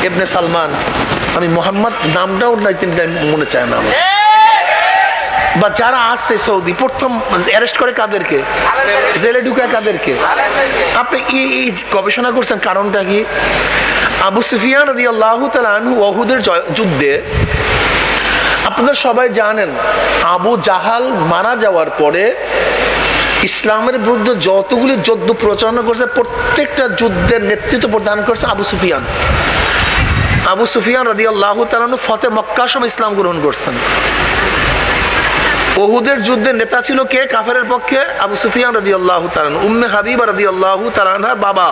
ইবনে সালমান, আমি মোহাম্মদ নামটাও মনে চায় না। বা যারা আসছে সৌদি প্রথম অ্যারেস্ট করে কাদেরকে, জেলে ঢুকায় কাদেরকে? আপনি এই গবেষণা করছেন কারণটা কি? আবু সুফিয়ান রাদিয়াল্লাহু তাআলা আনহু উহুদের যুদ্ধে, আপনারা সবাই জানেন, আবু জাহাল মারা যাওয়ার পরে ইসলামের বিরুদ্ধে যতগুলি যুদ্ধ প্রচারণা করছে প্রত্যেকটা যুদ্ধের নেতৃত্ব প্রদান করছে আবু সুফিয়ান। আবু সুফিয়ান রাদিয়াল্লাহু তাআলা আনহু ফতে মক্কার সময় ইসলাম গ্রহণ করছেন। উহুদের যুদ্ধের নেতা ছিল কে কাফেরের পক্ষে? আবু সুফিয়ান রাদিয়াল্লাহু তাআলা। উম্মে হাবিবা রাদিয়াল্লাহু তাআলা আনহার বাবা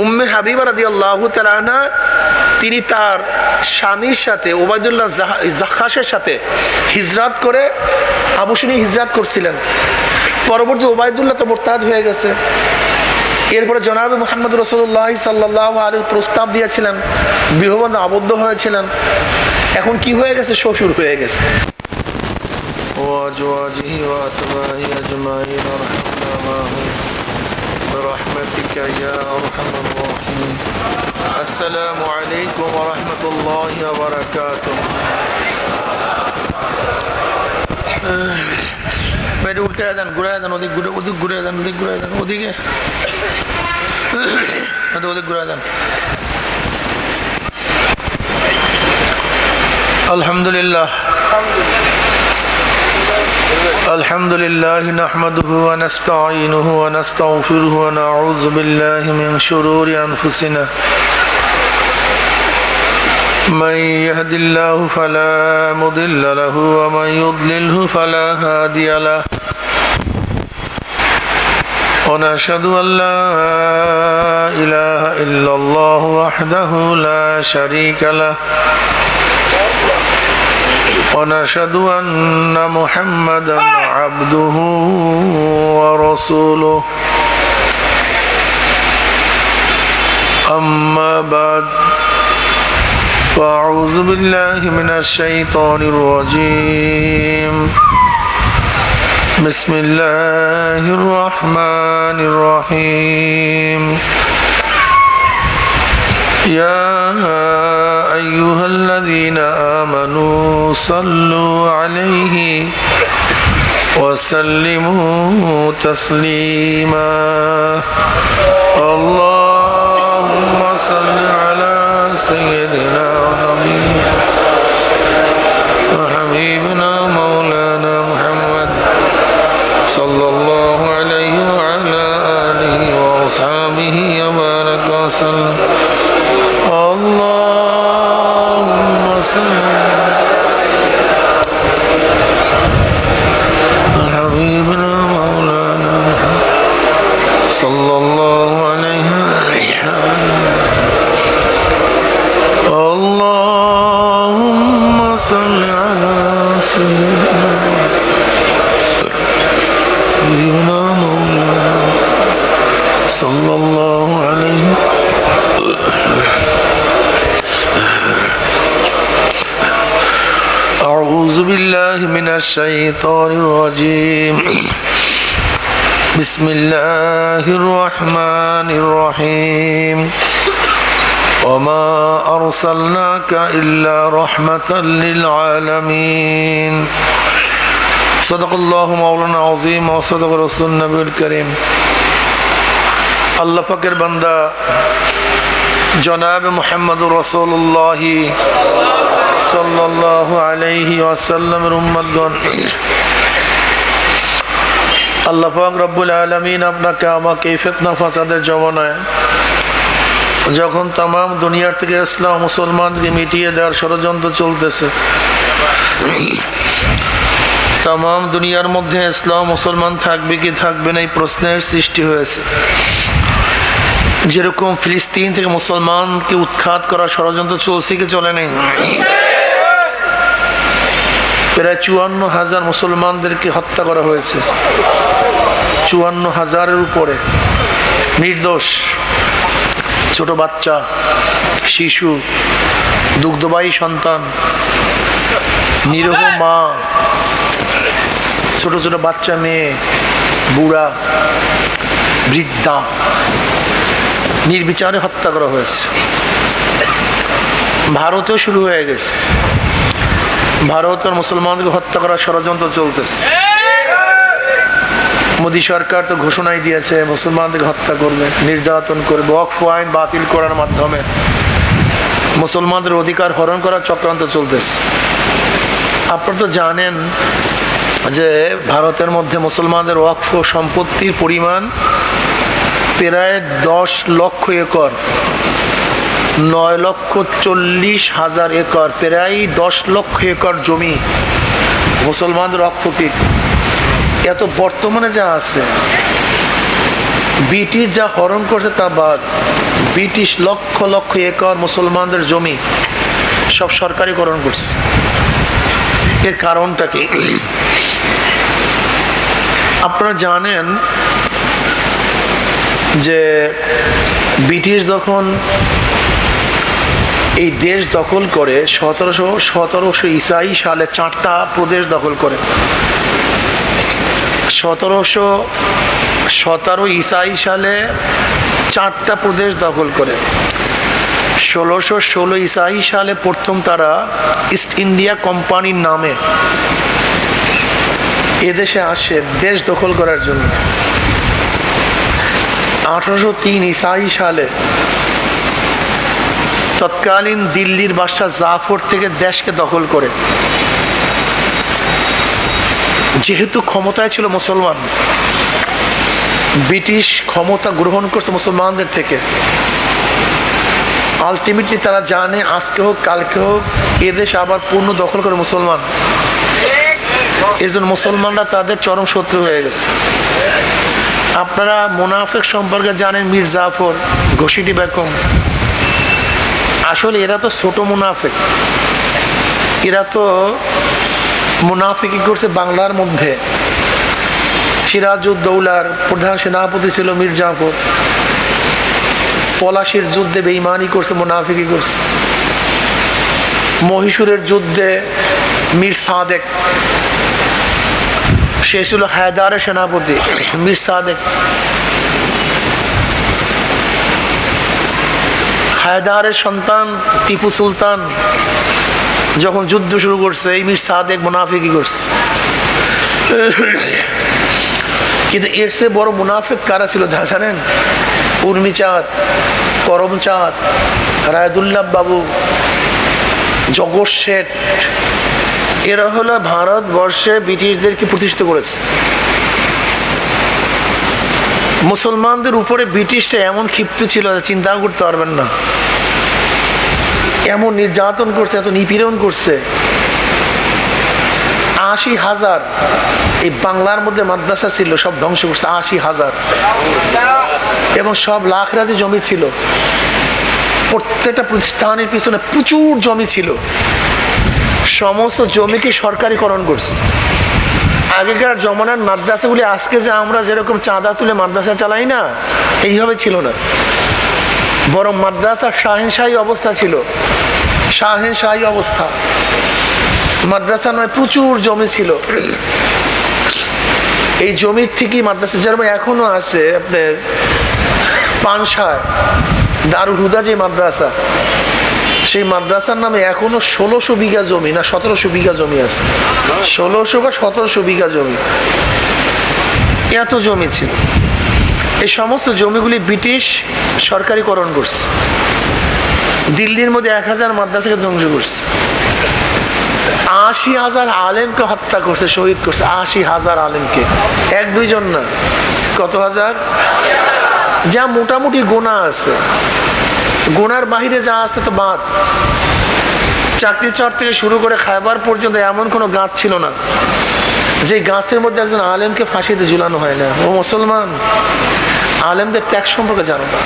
উম্মে হাবিবা রাদিয়াল্লাহু তাআলা আনহা, তিনি তার স্বামীর সাথে ওবায়দুল্লাহ জাখাসের সাথে হিজরত করে আবুসিনী হিজরত করছিলেন। পরবর্তী ওবায়দুল্লাহ তো মুরতাদ হয়ে গেছে। এরপরে জনাবে মুহাম্মদ রাসূলুল্লাহ সাল্লাল্লাহু আলাইহি প্রস্তাব দিয়েছিলেন, বিবাহবন্ধনে আবদ্ধ হয়েছিলেন। এখন কি হয়ে গেছে? শ্বশুর হয়ে গেছে। وأزواجه وأتباعه أجمعين وارحمنا معهم برحمتك يا أرحم الراحمين. السلام عليكم ورحمة الله وبركاته. পেট উল্টে দেন, ঘুরে দেন, ওদিক ঘুরে, ওদিক ঘুরে দেন, ওদিক ঘুরে দেন, ওদিকে ওদিক ঘুরে দেন। আলহামদুলিল্লাহ الحمد لله نحمده ونستعينه ونستغفره ونعوذ بالله من شرور أنفسنا من يهد الله فلا مضل له ومن يضلله فلا هادي له ونشهد أن لا إله إلا الله وحده لا شريك له ونشهد أن محمدا عبده ورسوله أما بعد فأعوذ بالله من الشيطان الرجيم بسم الله الرحمن الرحيم يا أيها الذين آمنوا صلوا عليه وسلموا تسليما اللهم صل على سيدنا ونبينا وحبيبنا مولانا محمد صلى الله عليه وعلى آله وأصحابه وبارك وسلم اللهم صل حبيبنا مولانا محمد صلى الله عليه اللهم صل على سيدنا حبيبنا مولانا صلى الله عليه أعوذ بالله من الشيطان الرجيم بسم الله الرحمن الرحيم وما أرسلناك إلا رحمة للعالمين صدق الله مولانا العظيم وصدق رسول النبي الكريم আল্লাহ পাকের বান্দা জনাবে মুহাম্মদুর রাসূলুল্লাহ সাল্লাল্লাহু আলাইহি ওয়াসাল্লামের উম্মতগণ, আল্লাহ পাক রব্বুল আলামিন আপনাকে আমাকে ফিতনা ফাসাদের জমানায় যখন তাম দুনিয়ার থেকে ইসলাম মুসলমানকে মিটিয়ে দেওয়ার ষড়যন্ত্র চলতেছে, তাম দুনিয়ার মধ্যে ইসলাম মুসলমান থাকবে কি থাকবে না এই প্রশ্নের সৃষ্টি হয়েছে। যেরকম ফিলিস্তিন থেকে মুসলমানকে উৎখাত করার ষড়যন্ত্র চলছে কি চলে নেই? প্রায় ৫৪,০০০ মুসলমানদেরকে হত্যা করা হয়েছে। ৫৪,০০০-এর উপরে নির্দোষ ছোট বাচ্চা, শিশু, দুগ্ধবাহী সন্তান, নিরীহ মা, ছোট ছোট বাচ্চা, মেয়ে, বুড়া, বৃদ্ধা নির্বিচারে হত্যা করা হয়েছে। ভারতেও শুরু হয়ে গেছে। ভারতের মুসলমানদেরকে হত্যা করার ষড়যন্ত্র চলতেছে। মোদী সরকার তো ঘোষণাই দিয়েছে মুসলমানদের হত্যা করবে, নির্যাতন করবে, ওয়াকফ আইন বাতিল করার মাধ্যমে মুসলমানদের অধিকার হরণ করার চক্রান্ত চলতেছে। আপনারা তো জানেন যে ভারতের মধ্যে মুসলমানদের ওয়াকফ সম্পত্তির পরিমাণ প্রায় 10 লক্ষ একর, 9,40,000 একর, প্রায় 10 লক্ষ একর জমি মুসলমানদের ওয়াকফকৃত। এত বর্তমানে যা আছে, ব্রিটিশ যা হরণ করছে তা বাদ, ব্রিটিশ লক্ষ লক্ষ একর মুসলমানদের জমি সব সরকারিকরণ করছে। এর কারণটা কি? আপনারা জানেন যে ব্রিটিশ যখন এই দেশ দখল করে 1717 ঈসাই সালে 4টা প্রদেশ দখল করে। 1717 ঈসাই সালে 4টা প্রদেশ দখল করে। 1616 ঈসাই সালে প্রথম তারা ইস্ট ইন্ডিয়া কোম্পানির নামে এদেশে আসে দেশ দখল করার জন্য। 1803 ঈসাই সালে তৎকালীন দিল্লির বাদশাহ জাফর থেকে দেশকে দখল করে। যেহেতু ক্ষমতায় ছিল মুসলমান, ব্রিটিশ ক্ষমতা গ্রহণ করছে মুসলমানদের থেকে। আলটিমেটলি তারা জানে আজকে হোক কালকে হোক এদেশ আবার পূর্ণ দখল করে মুসলমান। এর জন্য মুসলমানরা তাদের চরম শত্রু হয়ে গেছে। আপনারা মুনাফিক সম্পর্কে জানেন, মীর জাফর, ঘসিটি বেগম। আসলে এরা তো ছোট মুনাফিক। এরা তো মুনাফিকি করছে বাংলার মধ্যে। সিরাজউদ্দৌলার প্রধান সেনাপতি ছিল মীর জাফর। পলাশির যুদ্ধে বেঈমানি করছে, মুনাফিকি করছে। মহীশূরের যুদ্ধে মীর সাদেক, সে ছিল হায়দারের সেনাপতি। মীর সাদেক হায়দারের সন্তান টিপু সুলতান যখন যুদ্ধ শুরু করছে, এই মীর সাদেক মুনাফিকি করছে। কিন্তু এর চেয়ে বড় মুনাফিক কারা ছিল জানেন? উর্মিচাঁদ, করমচাঁদ, রায়দুল্লাহ বাবু, জগৎ শেঠ। এরা হলো ভারতবর্ষে ব্রিটিশদেরকে প্রতিষ্ঠিত করেছে। মুসলমানদের উপরে ব্রিটিশটা এমন ক্ষিপ্ত ছিল চিন্তা করতে পারবেন না। এমন নির্যাতন করছে, এত নিপীড়ন করছে। 80,000 এই বাংলার মধ্যে মাদ্রাসা ছিল, সব ধ্বংস করছে। 80,000 এবং সব লাখ রাজি জমি ছিল। প্রত্যেকটা প্রতিষ্ঠানের পিছনে প্রচুর জমি ছিল। সমস্ত জমিকে সরকারিকরণ করছে। আগেকার জমানার মাদ্রাসাগুলি আজকে যে আমরা যেরকম চাঁদা তুলে মাদ্রাসা চালাই না, এইভাবে ছিল না। বরং মাদ্রাসার শাহেনশাহী অবস্থা ছিল। শাহেনশাহী অবস্থা। মাদ্রাসা নয়, প্রচুর জমি ছিল। এই জমির থেকেই মাদ্রাসা, যেরকম এখনো আছে আপনার পানশায় দারুল হুদা যে মাদ্রাসা, সেই মাদ্রাসার নামে এখনো 1600 বিঘা জমি না 1700 বিঘা জমি আছে। 1600 বা 1700 বিঘা জমি, এত জমি ছিল। এই সমস্ত জমিগুলি ব্রিটিশ সরকারিকরণ করছে। দিল্লির মধ্যে 1000 মাদ্রাসাকে ধ্বংস করছে। 80,000 আলেমকে হত্যা করছে, শহীদ করছে। 80,000 আলেমকে, 1-2 জন না, কত হাজার। যা মোটামুটি গোনা আছে, গোনার বাহিরে যা আছে তো বাদ। চাকরি চর থেকে শুরু করে খায়বার পর্যন্ত এমন কোনো গাছ ছিল না যে গাছের মধ্যে একজন আলেমকে ফাঁসিতে ঝুলানো হয় না। ও মুসলমান, আলেমদের ত্যাগ সম্পর্কে জানো না।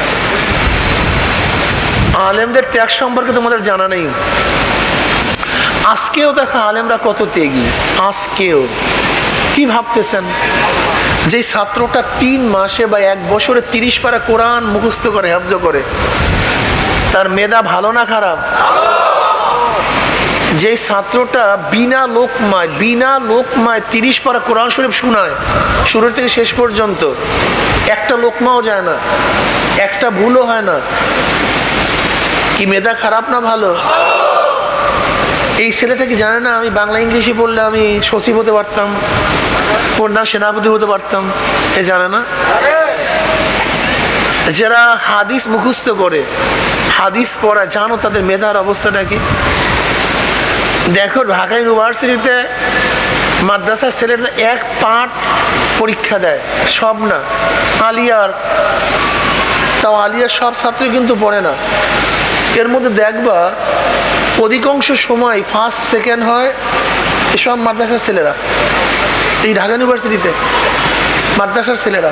আলেমদের ত্যাগ সম্পর্কে তোমাদের জানা নেই। আজকেও দেখো আলেমরা কত ত্যাগী। আজকেও কি ভাবতেছেন যে ছাত্রটা 3 মাসে বা 1 বছরে 30 পারা কোরআন মুখস্থ করে, হেফজ করে, তার মেধা ভালো না খারাপ? যে ছাত্রটা বিনা লোকমায় 30 পারা কোরআন শরীফ শোনায় শুরু থেকে শেষ পর্যন্ত, একটা লোকমাও যায় না, একটা ভুলও হয় না, কি মেধা খারাপ না ভালো? এই ছেলেটা কি জানে না আমি বাংলা ইংলিশে পড়লে আমি সচিব হতে পারতাম, প্রধান সেনাপতি হতে পারতাম? এ জানে না। যারা হাদিস মুখস্থ করে, হাদিস পড়া, জানো তাদের মেধার অবস্থাটা কি? দেখো ঢাকা ইউনিভার্সিটিতে মাদ্রাসার ছেলেরা এক পাঠ পরীক্ষা দেয়, সব না, আলিয়ার, তাও আলিয়ার সব ছাত্রই কিন্তু পড়ে না। এর মধ্যে দেখবা অধিকাংশ সময় ফার্স্ট সেকেন্ড হয় এসব মাদ্রাসার ছেলেরা। এই ঢাকা ইউনিভার্সিটিতে মাদ্রাসার ছেলেরা,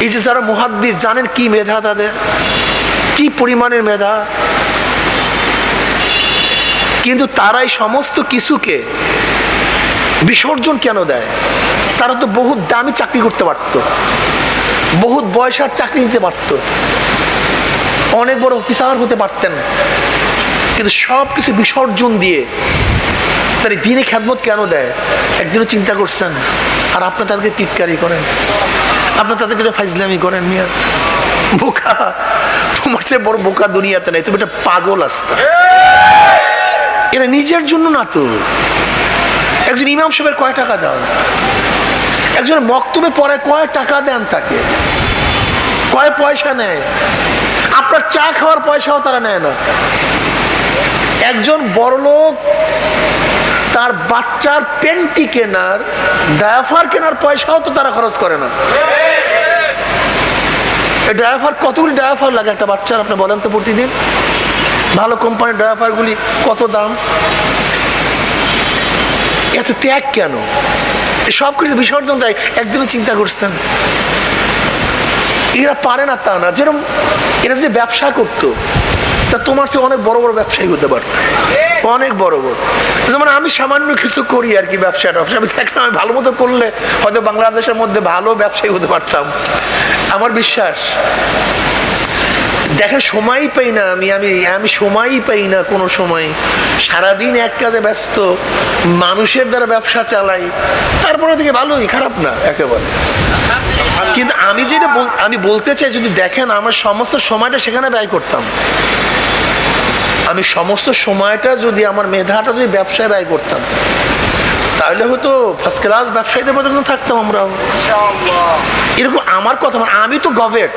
এই যে যারা মুহাদ্দিস, জানেন কি মেধা তাদের, কি পরিমাণের মেধা। কিন্তু তারাই সমস্ত কিছুকে বিসর্জন কেন দেয়? তারা তো বহুত দামি চাকরি করতে পারত, বহুত বয়সার চাকরি নিতে পারত, অনেক বড় অফিসার হতে পারতেন, কিন্তু সব কিছু বিসর্জন দিয়ে তার দিনে খেদমত কেন দেয়? একদিনও চিন্তা করছেন? আর আপনার তাদেরকে টিটকারি করেন, আপনার তাদেরকে ফাইজলামি করেন। মিয়া বোকা, তোমার চেয়ে বড় বোকা দুনিয়াতে নাই, তুমি একটা পাগল আস্তা। এরা নিজের জন্য না তো। একজন ইমাম সাহেবের কয় টাকা দাও? একজন বক্তব্যে পড়ে কয় টাকা দেন তাকে? কয় পয়সা নেয়? আপনার চা খাওয়ার পয়সাও তারা নেয় না। একজন বড়লোক তার বাচ্চার পেন্টি কেনার, ডায়াপার কেনার পয়সাও তো তারা খরচ করে না। ডায়াপার, কতগুলি ডায়াপার লাগে একটা বাচ্চার, আপনি বলেন তো প্রতিদিন? ভালো কোম্পানির ডায়াপার গুলি কত দাম? এত ত্যাগ কেন? সব কিছু বিসর্জন দেয়। একদিনও চিন্তা করছেন? এরা পারে না তা না, যেরকম এরা যদি ব্যবসা করতো তা তোমার চেয়ে অনেক বড় বড় ব্যবসায়ী হতে পারত, অনেক বড় বড়। যেমন আমি সামান্য কিছু করি আর কি, ব্যবসাটা আমি দেখলাম আমি ভালো মতো করলে হয়তো বাংলাদেশের মধ্যে ভালো ব্যবসায়ী হতে পারতাম, আমার বিশ্বাস। দেখেন সময়ই পাই না আমি আমি আমি সময়ই পাই না কোনো সময়, সারাদিন এক কাজে ব্যস্ত, মানুষের দ্বারা ব্যবসা চালাই, তারপরে থেকে ভালোই, খারাপ না একেবারে। কিন্তু আমি যেটা আমি বলতে চাই, যদি দেখেন আমার সমস্ত সময়টা সেখানে ব্যয় করতাম, আমি সমস্ত সময়টা যদি আমার মেধাটা যদি ব্যবসায় ব্যয় করতাম, তাহলে হয়তো ফার্স্ট ক্লাস ব্যবসায়ীদের মধ্যে থাকতাম আমরাও। এরকম আমার কথা, আমি তো গভর্নমেন্ট,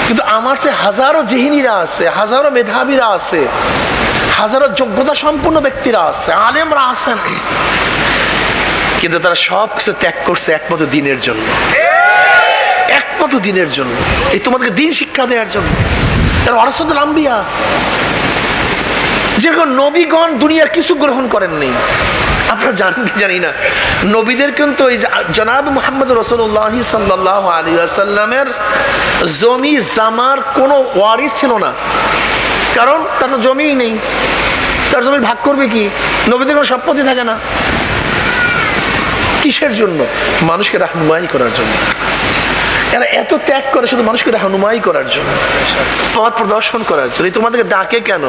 কিন্তু আমার চেয়ে হাজারো জিহিনীরা আছে, হাজারো মেধাবীরা আছে, হাজারো যোগ্যতা সম্পন্ন ব্যক্তিরা আছে, আলেমরা আছেন, কিন্তু তারা সব কিছু ত্যাগ করছে একমাত্র দিনের জন্য, একমাত্র দিনের জন্য, এই তোমাদেরকে দিন শিক্ষা দেওয়ার জন্য। তারা ওয়ারাসাতুল আম্বিয়া, যেরকম নবীগণ দুনিয়ার কিছু গ্রহণ করেননি। আপনারা জানেন কি জানি না, নবীদের কিন্তু ওই জনাব মুহাম্মদ রাসূলুল্লাহ সাল্লাল্লাহু আলাইহি ওয়াসাল্লামের জমি জামার কোনো ওয়ারিস ছিল না, কারণ তার তো জমিই নেই, তার জমির ভাগ করবে কি? নবীদের কোনো সম্পত্তি থাকে না। কিসের জন্য? মানুষকে রাহনুমাই করার জন্য। এরা এত ত্যাগ করে শুধু মানুষকে রাহনুমাই করার জন্য, পথ প্রদর্শন করার জন্য। তোমাদেরকে ডাকে কেন?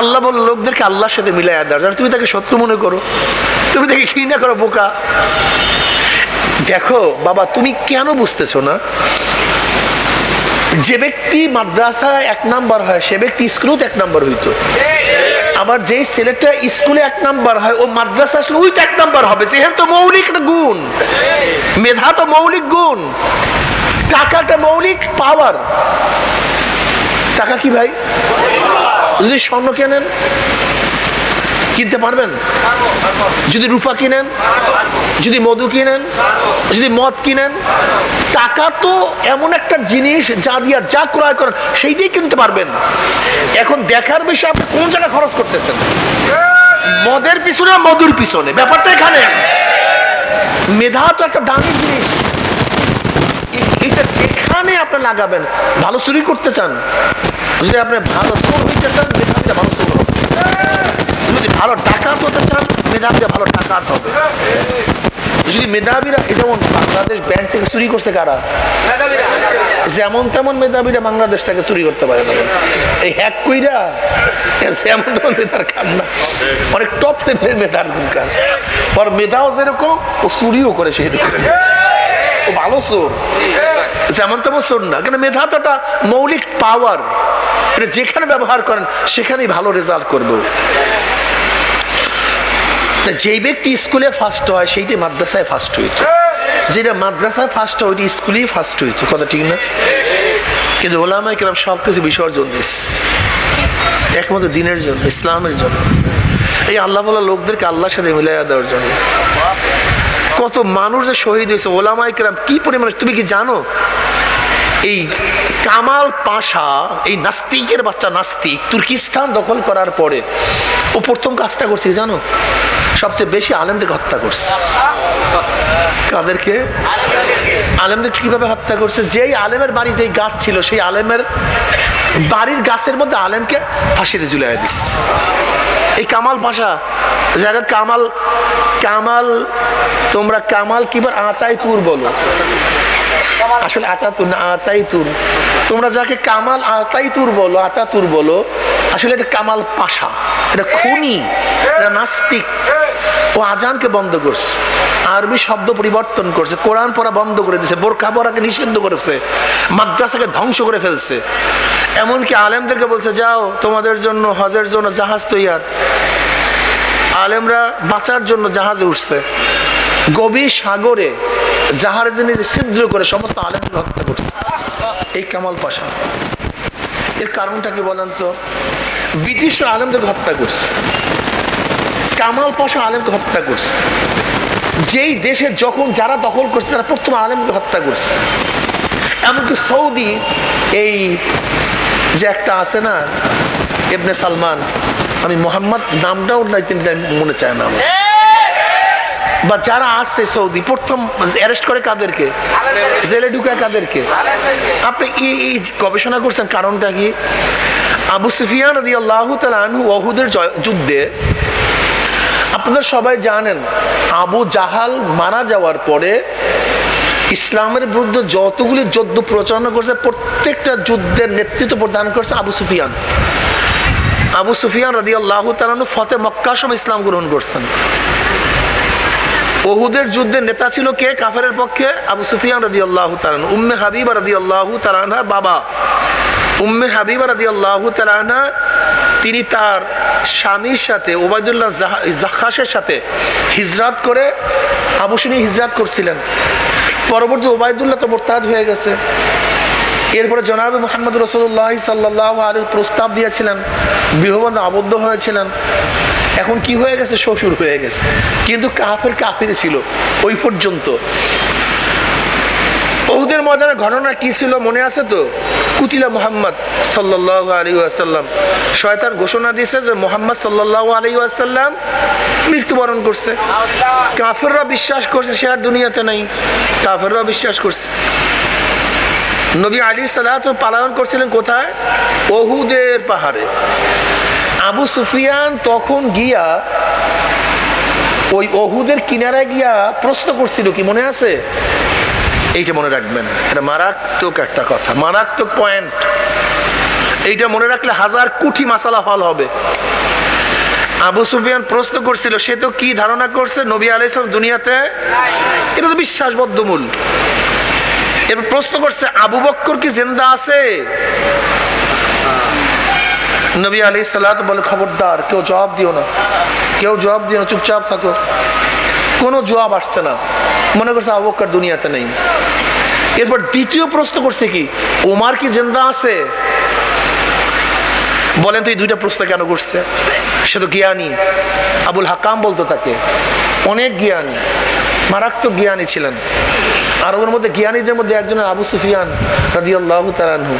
আল্লাহ বল লোকদেরকে আল্লাহর সাথে মিলাই দেওয়ার জন্য। তুমি তাকে শত্রু মনে করো, তুমি তাকে ঘৃণা করো, বোকা। দেখো বাবা, তুমি কেন বুঝতেছো না? যে ব্যক্তি মাদ্রাসায় 1 নাম্বার হয়, সে ব্যক্তি স্কুলেও 1 নাম্বার হইতো। আবার যে ছেলেটা স্কুলে 1 নাম্বার হয়, ও মাদ্রাসা আসলে ওইটা 1 নাম্বার হবে। যেহেতু মৌলিক গুণ, মেধা তো মৌলিক গুণ, টাকাটা মৌলিক পাওয়ার। টাকা কি ভাই? যদি স্বর্ণ কেনেন কিনতে পারবেন, যদি রূপা কিনেন, যদি মধু কিনেন, যদি মদ কিনেন, টাকা তো এমন একটা জিনিস যা দিয়া যা ক্রয় করেন সেইটাই কিনতে পারবেন। এখন দেখার বিষয় আপনি কোন জায়গায় খরচ করতেছেন, মদের পিছনে মধুর পিছনে, ব্যাপারটা এখানে। মেধা তো একটা দামি জিনিস, এটা যেখানে আপনি লাগাবেন। ভালো চুরি করতে চান, যদি আপনি ভালো চোর হইতে চান, মেধাবীরা ভালো চোর হবে। যদি ভালো ডাকাত হতে চান, মেধাবীরা ভালো ডাকাত হবে। যদি মেধাবীরা, যেমন বাংলাদেশ ব্যাংক থেকে চুরি করছে কারা? যেমন তেমন মেধাবীরা বাংলাদেশ থেকে চুরি করতে পারে না। এই হ্যাক কইরা যেমন তেমন মেধার কাম না, অনেক টপ লেভেলের মেধার কাজ। ওর মেধাও যেরকম, ও চুরিও করে সেরকম। ও ভালো চোর, যেমন তেমন চোর না। কেন? মেধা তো একটা মৌলিক পাওয়ার, এটা যেখানে ব্যবহার করেন সেখানেই ভালো রেজাল্ট করবো। যেই ব্যক্তি স্কুলে ফার্স্ট হয় সেইটি মাদ্রাসায় ফার্স্ট হইতো, যেটা মাদ্রাসায় ফার্স্ট হয় ওইটি স্কুলেই ফার্স্ট হইতো, কথা ঠিক না? কিন্তু ওলামায়ে কেরাম সবকিছু বিসর্জন দিচ্ছে একমাত্র দিনের জন্য, ইসলামের জন্য, এই আল্লাহ বলা লোকদেরকে আল্লাহর সাথে মিলাইয়া দেওয়ার জন্য। কত মানুষ যে শহীদ হয়েছে, ওলামায়ে কেরাম কি পরিমাণ। তুমি কি জানো এই কামাল পাশা, এই নাস্তিকের বাচ্চা নাস্তিক, তুর্কিস্তান দখল করার পরে ও প্রথম কাজটা করছে জানো? সবচেয়ে বেশি আলেমদেরকে হত্যা করছে। কাদেরকে? আলেমদের। কিভাবে হত্যা করছে? যেই আলেমের বাড়ি যেই গাছ ছিল সেই আলেমের বাড়ির গাছের মধ্যে আলেমকে ফাঁসিতে ঝুলিয়ে দিচ্ছে। এই কামাল পাশা, যারা কামাল কামাল তোমরা কামাল কিবার আতাই তুর বলো, আসলে আতাতুর না আতাইতুর। তোমরা যাকে কামাল আতাইতুর বলো, আতাতুর বলো, আসলে এটা কামাল পাশা, এটা খুনি, এটা নাস্তিক। ও আজানকে বন্ধ করছে, আরবি শব্দ পরিবর্তন করছে, কোরআন পড়া বন্ধ করে দিয়েছে, বোরকা পড়াকে নিষিদ্ধ করেছে, মাদ্রাসাকে ধ্বংস করে ফেলছে। এমনকি আলেমদেরকে বলছে যাও তোমাদের জন্য হজের জন্য জাহাজ তৈয়ার। আলেমরা বাঁচার জন্য জাহাজে উঠছে, গভীর সাগরে জাহাজে নিজে ছিদ্র করে সমস্ত আলেমকে হত্যা করছে এই কামাল পাশা। এর কারণটা কি বলেন তো? ব্রিটিশরা আলেমদেরকে হত্যা করছে, কামাল পাশা আলেমকে হত্যা করছে। যেই দেশে যখন যারা দখল করছে তারা প্রথম আলেমকে হত্যা করছে। এমনকি সৌদি এই যে একটা আছে না ইবনে সালমান, আমি মোহাম্মদ নামটাও মনে চায় না, বা যারা আছে সৌদি প্রথম অ্যারেস্ট করে কাদেরকে? জেলে ঢুকায় কাদেরকে? আপনি এই গবেষণা করছেন কারণটা কি? আবু সুফিয়ান রাদিয়াল্লাহু তাআলা আনহু উহুদের যুদ্ধে, আপনারা সবাই জানেন আবু জাহাল মারা যাওয়ার পরে ইসলামের বিরুদ্ধে যতগুলি যুদ্ধ প্রচারণা করছে প্রত্যেকটা যুদ্ধের নেতৃত্ব প্রদান করছে আবু সুফিয়ান। আবু সুফিয়ান রাদিয়াল্লাহু তাআলা আনহু ফতে মক্কার সময় ইসলাম গ্রহণ করছেন। উহুদের যুদ্ধের নেতা ছিল কে কাফেরের পক্ষে? আবু সুফিয়ান রাদিয়াল্লাহু তাআলা। উম্মে হাবিবা রাদিয়াল্লাহু তাআলা আনহার বাবা উম্মে হাবিবা রাদিয়াল্লাহু তাআলা আনহা, তিনি তার স্বামীর সাথে ওবায়দুল্লাহ জাখাসের সাথে হিজরাত করে আবুসিনী হিজরাত করছিলেন। পরবর্তী ওবায়দুল্লাহ তো মুরতাদ হয়ে গেছে। এরপরে জনাবে মুহাম্মদ রাসূলুল্লাহ সাল্লাল্লাহু আলাইহি প্রস্তাব দিয়েছিলেন, বিবাহবন্ধনে আবদ্ধ হয়েছিলেন। এখন কি হয়ে গেছে? শ্বশুর হয়ে গেছে, কিন্তু কাফের ছিল ওই পর্যন্ত। উহুদের ময়দানের ঘটনা কি ছিল মনে আছে তো? কুতিলা মুহাম্মদ সাল্লাল্লাহু আলাইহি ওয়াসাল্লাম। শয়তান ঘোষণা দিয়েছে যে মুহাম্মদ সাল্লাল্লাহু আলাইহি ওয়াসাল্লাম মৃত্যুবরণ করছে। কাফেররা বিশ্বাস করছে সে আর দুনিয়াতে নাই, কাফেররা বিশ্বাস করছে। নবী আলাইহিস সালাতু পালায়ন করছিলেন কোথায়? উহুদের পাহাড়ে। আবু সুফিয়ান তখন গিয়া ওই উহুদের কিনারায় গিয়া প্রশ্ন করছিল, কি মনে আছে? এইটা মনে রাখবেন, এটা মারাত্মক একটা কথা, মারাত্মক পয়েন্ট। এইটা মনে রাখলে 1000 কোটি মাসালা হল হবে। আবু সুফিয়ান প্রশ্ন করছিল, সে তো কি ধারণা করছে নবী আলাইহিস সালাম দুনিয়াতে, এটা তো বিশ্বাসবদ্ধমূল। এবার প্রশ্ন করছে আবু বকর কি জিন্দা আছে? নবী আলাইহিস সালাত বলে খবরদার কেউ জবাব দিও না, কেউ জবাব দিও না, চুপচাপ থাকো। কোনো জবাব আসছে না, মনে করছে আবু বকর দুনিয়াতে নেই। এরপর দ্বিতীয় প্রশ্ন করছে কি ওমর কি জিন্দা আছে? বলেন তো এই দুইটা প্রশ্ন কেন করছে? সে তো জ্ঞানী, আবুল হাকাম বলতো তাকে, অনেক জ্ঞানী, মারাত্মক জ্ঞানী ছিলেন। আর ওর মধ্যে জ্ঞানীদের মধ্যে একজনের আবু সুফিয়ান রাদিয়াল্লাহু তাআলা আনহু।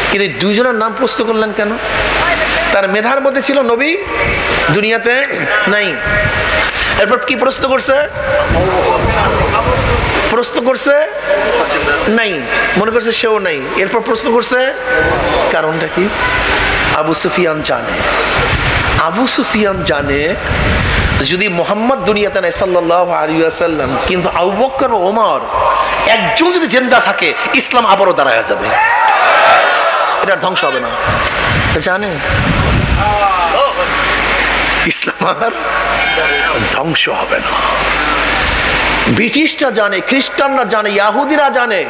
কিন্তু এই দুইজনের নাম প্রশ্ন করলেন কেন? তার মেধার মধ্যে ছিল নবী দুনিয়াতে নাই। এরপর কি প্রশ্ন করছে? প্রশ্ন করছে নাই, মনে করছে সেও নাই। এরপর প্রশ্ন করছে কারণটা কি? আবু সুফিয়ান জানে, আবু সুফিয়ান জানে যদি মুহাম্মদ দুনিয়াতে নাই সাল্লাল্লাহু আলাইহি ওয়াসাল্লাম, কিন্তু আবু বকর ও ওমর একজন যদি জিন্দা থাকে ইসলাম আবারও দাঁড়ায় যাবে, এটা ধ্বংস হবে না। জানে ইসলাম আর ধ্বংস হবে না। ব্রিটিশরা জানে, খ্রিস্টানরা জানে, ইহুদিরা জানে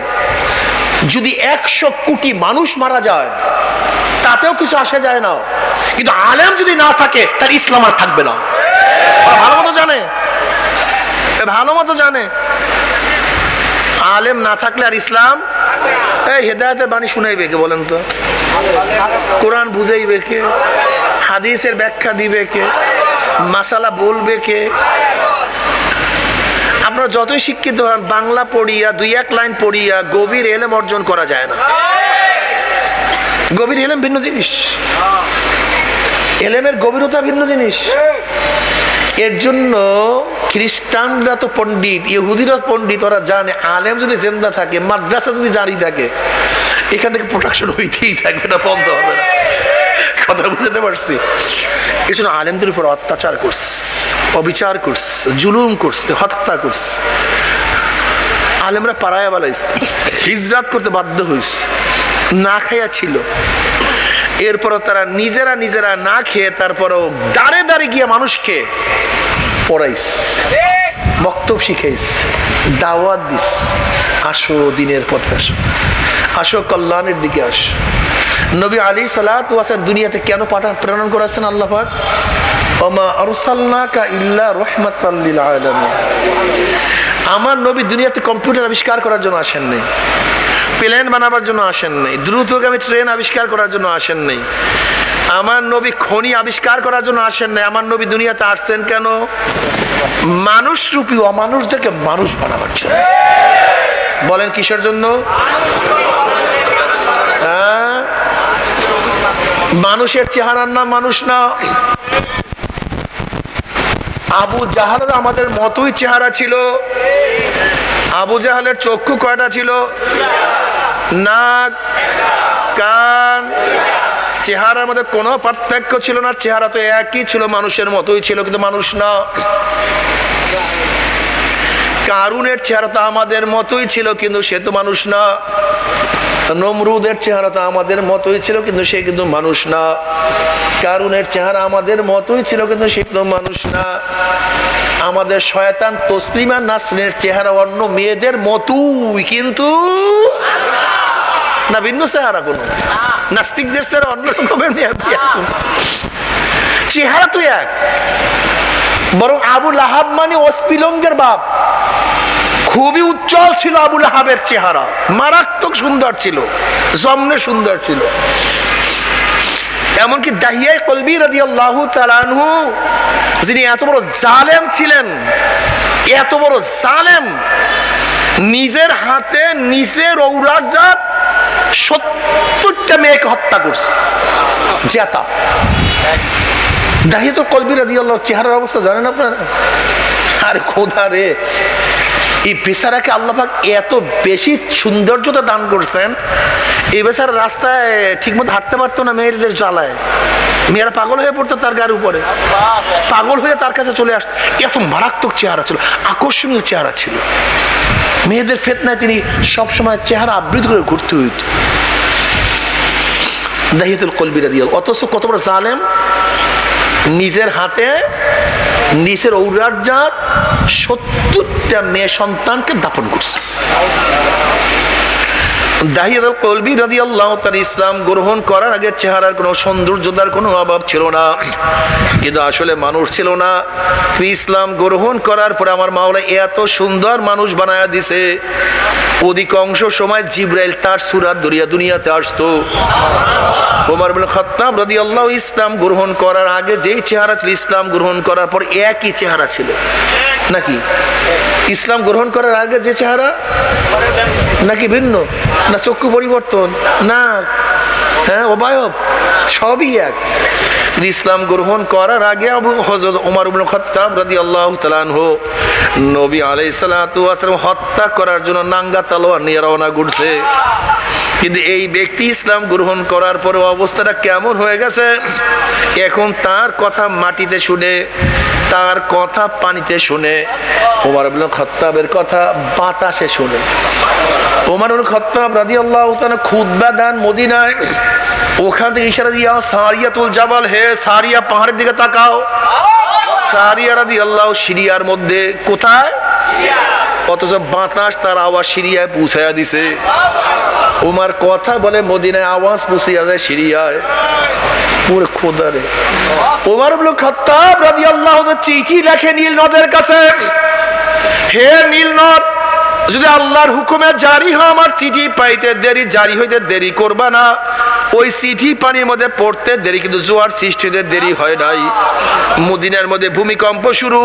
যদি 100 কোটি মানুষ মারা যায় তাতেও কিছু আসে যায় না, কিন্তু আলেম যদি না থাকে তার ইসলাম আর থাকবে না। ভালো মতো জানে, ভালো মতো জানে আলেম না থাকলে আর ইসলাম। এই হেদায়েতের বাণী শুনাইবে কে বলেন তো? কোরআন বুঝাইবে কে? হাদিসের ব্যাখ্যা দিবে কে? মাসালা বলবে কে? আপনারা যতই শিক্ষিত হন, বাংলা পড়িয়া 2-1 লাইন পড়িয়া গভীর এলেম অর্জন করা যায় না। গভীর এলেম ভিন্ন জিনিস, এলেমের গভীরতা ভিন্ন জিনিস। এর জন্য খ্রিস্টানরা তো পণ্ডিত, ইহুদিরা পণ্ডিত, ওরা জানে আলেম যদি জিন্দা থাকে, মাদ্রাসা যদি জারি থাকে, এখান থেকে প্রোটেকশন হইতেই থাকবে না, বন্ধ হবে না। কথা বুঝতে পারছি? এই জন্য আলেমদের উপর অত্যাচার করছে, অবিচার করছে, জুলুম করছে, হত্যা করছে। আলেমরা পাড়ায় বালাইছে, হিজরাত করতে বাধ্য হয়েছে, না খাইয়া ছিল। এরপরও তারা নিজেরা না খেয়ে তারপরও দাঁড়ে দাঁড়ে গিয়ে মানুষকে পড়াইস, বক্তব্য শিখাইস, দাওয়াত দিস, আসো দিনের পথে, আসো আসো কল্যাণের দিকে আসো। নবী আলাইহিস সালাতু ওয়াস সালাম দুনিয়াতে কেন প্রেরণ করেছেন আল্লাহ পাক? ওমা আরসালনাকা ইল্লা রাহমাতাল লিল আলামিন। আমার নবী দুনিয়াতে কম্পিউটার আবিষ্কার করার জন্য আসেন নাই, প্লেন বানাবার জন্য আসেন নাই, দ্রুতগামী ট্রেন আবিষ্কার করার জন্য আসেন নাই, আমার নবী খনি আবিষ্কার করার জন্য আসেন নাই। আমার নবী দুনিয়াতে আসছেন কেন? মানুষ রূপী অমানুষদেরকে মানুষ বানাবার জন্য। বলেন কিসের জন্য? মানুষের চেহারার নাম মানুষ না। আবু জাহালের আমাদের মতোই চেহারা ছিল। আবু জাহালের চক্ষু কয়টা ছিল? নাক, কান, চেহারার মধ্যে কোনো পার্থক্য ছিল না, চেহারা তো একই ছিল, মানুষের মতোই ছিল, কিন্তু মানুষ না। কারুনের চেহারা তো আমাদের মতোই ছিল, কিন্তু সে তো মানুষ না। নমরুদের চেহারা তো আমাদের মতোই ছিল, কিন্তু সে কিন্তু মানুষ না। কারুনের চেহারা আমাদের মতোই ছিল, কিন্তু সে তো মানুষ না। আমাদের শয়তান তসলিমা নাসরিনের চেহারা অন্য মেয়েদের মতোই, কিন্তু না ভিন্ন চেহারা, কোনো নাস্তিকদের চেহারা অন্য রকমের চেহারা তো এক। বরং আবু লাহাব মানে অস্পিলঙ্গের বাপ, খুবই উজ্জ্বল ছিল আবু লাহাবের চেহারা, মারাত্মক সুন্দর ছিল, জমনে সুন্দর ছিল। এমনকি দাহিয়া কলবি রাদিয়াল্লাহু তাআলা আনহু, যিনি এত বড় জালেম ছিলেন, এত বড় জালেম, নিজের হাতে নিজের ঔরজাত 70টা মেয়েকে হত্যা করছে, জেতা। দাহিয়া কলবি রাদিয়াল্লাহু চেহারার অবস্থা জানেন আপনারা? আরে খোদা রে, এই বেচারাকে আল্লাহ পাক এত বেশি সৌন্দর্যতা দান করছেন, এই বেচারা রাস্তায় ঠিক মতো হাঁটতে পারতো না, মেয়েদের জ্বালায়। মেয়েরা পাগল হয়ে পড়তো তার গায়ের উপরে, পাগল হয়ে তার কাছে চলে আসতো। এত মারাত্মক চেহারা ছিল, আকর্ষণীয় চেহারা ছিল। মেয়েদের ফিতনায় তিনি সবসময় চেহারা আবৃত করে ঘুরতে হইত। দাহিয়াতুল কলবি রাদিয়াল্লাহু, অথচ কত বড় জালেম, নিজের হাতে নিজের ঔরজাত 70টা মেয়ে সন্তানকে দাপন করছে। দাহিয়াতুল কলবি রাদিয়াল্লাহু তাআলা ইসলাম গ্রহণ করার আগে চেহারার কোনো সৌন্দর্যতার কোনো অভাব ছিল না, কিন্তু আসলে মানুষ ছিল না। ইসলাম গ্রহণ করার পরে আমার মাওলা এত সুন্দর মানুষ বানায়া দিছে, অধিকাংশ সময় জিবরাইল তার সূরা ধরিয়া দুনিয়াতে আসতো। ওমর ইবনে খাত্তাব রাদিয়াল্লাহু ইসলাম গ্রহণ করার আগে যেই চেহারা ছিল, ইসলাম গ্রহণ করার পর একই চেহারা ছিল নাকি? ইসলাম গ্রহণ করার আগে যে চেহারা নাকি ভিন্ন? না চক্ষু পরিবর্তন, না হ্যাঁ অবয়ব সবই এক। ইসলাম গ্রহণ করার আগে হযরত ওমর ইবনে খাত্তাব রাদিয়াল্লাহু তাআলা আনহু নবী আলাইহিস সালাতু ওয়াস সালাম হত্যা করার জন্য নাঙ্গা তলোয়ার নিয়ে রওনা করছে। কিন্তু এই ব্যক্তি ইসলাম গ্রহণ করার পরে অবস্থাটা কেমন হয়ে গেছে, এখন তার কথা মাটিতে শুনে, তার কথা পানিতে শুনে, ওমর ইবনে খাত্তাবের কথা বাতাসে শুনে। ওমর ইবনে খাত্তাব রাদিয়াল্লাহু তাআলা খুতবা দেন মদিনায়, ওখান থেকে ইশারা দিয়া সারিয়াতুল জাবাল, হে সারিয়া পাহাড়ের দিকে তাকাও। সারিয়া রাদিয়াল্লাহু সিরিয়ার মধ্যে, কোথায়? অথচ বাতাস তার আওয়াজ সিরিয়ায় পৌঁছায়া দিছে। ওমার কথা বলে মদিনায় আওয়াজ পৌঁছিয়া যায় সিরিয়ায়। পুরো খোদারে ওমর ইবনে খাত্তাব রাদিয়াল্লাহু তাআলা চিঠি লেখে নীল নদের কাছে, হে নীল নদ, যদি আল্লাহর হুকুমে জারি হয় আমার চিঠি পাইতে দেরি, জারি হইতে দেরি করবা না। ওই চিঠি পানির মধ্যে পড়তে দেরি, কিন্তু জোয়ার সৃষ্টি হতে দেরি হয় নাই। মদিনার মধ্যে ভূমিকম্প শুরু।